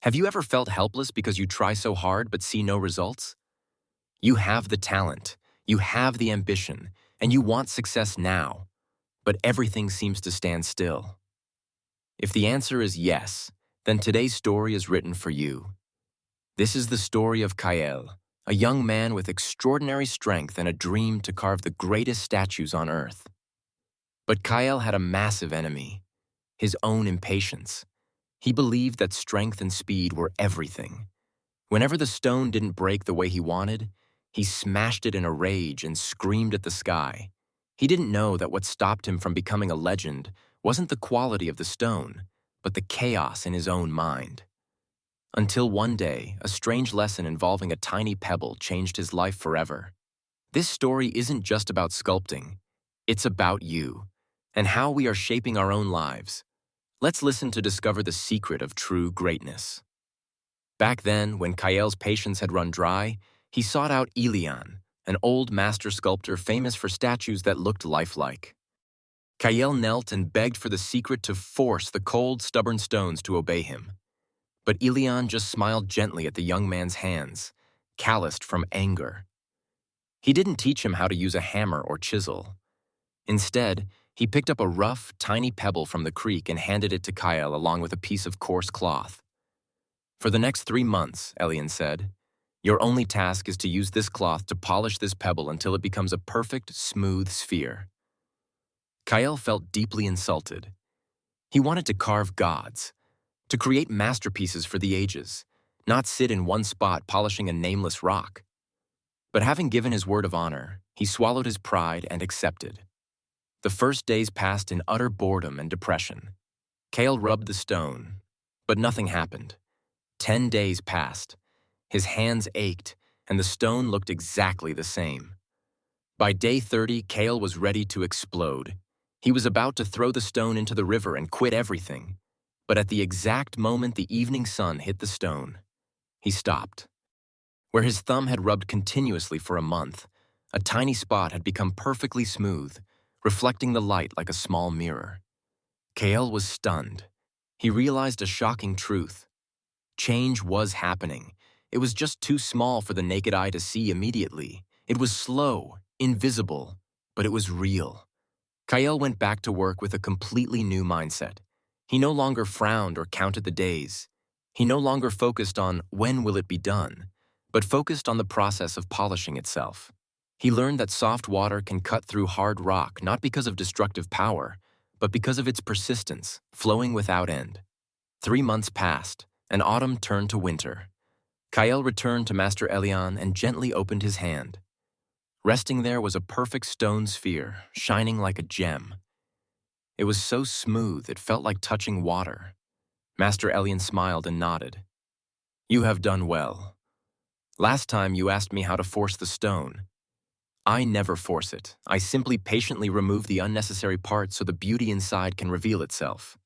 Have you ever felt helpless because you try so hard but see no results? You have the talent, you have the ambition, and you want success now, but everything seems to stand still. If the answer is yes, then today's story is written for you. This is the story of Kael, a young man with extraordinary strength and a dream to carve the greatest statues on earth. But Kael had a massive enemy, his own impatience. He believed that strength and speed were everything. Whenever the stone didn't break the way he wanted, he smashed it in a rage and screamed at the sky. He didn't know that what stopped him from becoming a legend wasn't the quality of the stone, but the chaos in his own mind. Until one day, a strange lesson involving a tiny pebble changed his life forever. This story isn't just about sculpting, it's about you, and how we are shaping our own lives. Let's listen to discover the secret of true greatness. Back then, when Kael's patience had run dry, he sought out Elian, an old master sculptor famous for statues that looked lifelike. Kael knelt and begged for the secret to force the cold, stubborn stones to obey him. But Elian just smiled gently at the young man's hands, calloused from anger. He didn't teach him how to use a hammer or chisel. Instead, he picked up a rough, tiny pebble from the creek and handed it to Kael along with a piece of coarse cloth. "For the next 3 months," Elian said, "your only task is to use this cloth to polish this pebble until it becomes a perfect, smooth sphere." Kael felt deeply insulted. He wanted to carve gods, to create masterpieces for the ages, not sit in one spot polishing a nameless rock. But having given his word of honor, he swallowed his pride and accepted. The first days passed in utter boredom and depression. Kael rubbed the stone, but nothing happened. 10 days passed. His hands ached, and the stone looked exactly the same. By day 30, Kael was ready to explode. He was about to throw the stone into the river and quit everything. But at the exact moment the evening sun hit the stone, he stopped. Where his thumb had rubbed continuously for a month, a tiny spot had become perfectly smooth, reflecting the light like a small mirror. Kael was stunned. He realized a shocking truth. Change was happening. It was just too small for the naked eye to see immediately. It was slow, invisible, but it was real. Kael went back to work with a completely new mindset. He no longer frowned or counted the days. He no longer focused on when will it be done, but focused on the process of polishing itself. He learned that soft water can cut through hard rock not because of destructive power, but because of its persistence, flowing without end. 3 months passed, and autumn turned to winter. Kael returned to Master Elian and gently opened his hand. Resting there was a perfect stone sphere, shining like a gem. It was so smooth it felt like touching water. Master Elian smiled and nodded. "You have done well. Last time you asked me how to force the stone. I never force it. I simply patiently remove the unnecessary parts so the beauty inside can reveal itself.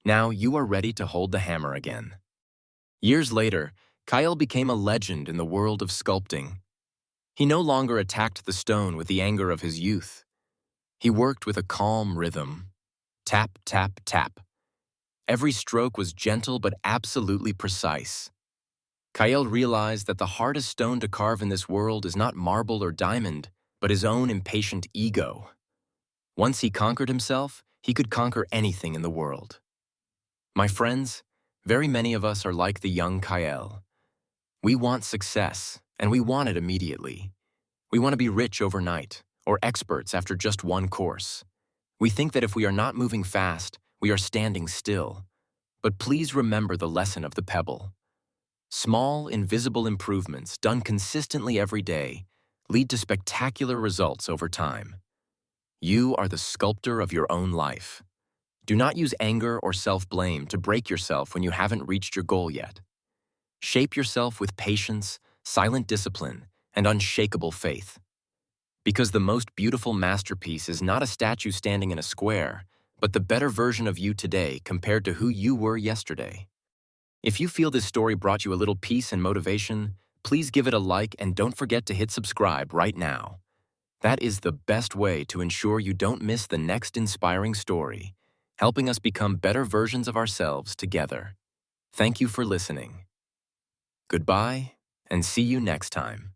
Now you are ready to hold the hammer again." Years later, Kael became a legend in the world of sculpting. He no longer attacked the stone with the anger of his youth. He worked with a calm rhythm. Tap, tap, tap. Every stroke was gentle but absolutely precise. Kael realized that the hardest stone to carve in this world is not marble or diamond, but his own impatient ego. Once he conquered himself, he could conquer anything in the world. My friends, very many of us are like the young Kael. We want success, and we want it immediately. We want to be rich overnight, or experts after just one course. We think that if we are not moving fast, we are standing still. But please remember the lesson of the pebble. Small, invisible improvements done consistently every day lead to spectacular results over time. You are the sculptor of your own life. Do not use anger or self-blame to break yourself when you haven't reached your goal yet. Shape yourself with patience, silent discipline, and unshakable faith. Because the most beautiful masterpiece is not a statue standing in a square, but the better version of you today compared to who you were yesterday. If you feel this story brought you a little peace and motivation, please give it a like and don't forget to hit subscribe right now. That is the best way to ensure you don't miss the next inspiring story, helping us become better versions of ourselves together. Thank you for listening. Goodbye, and see you next time.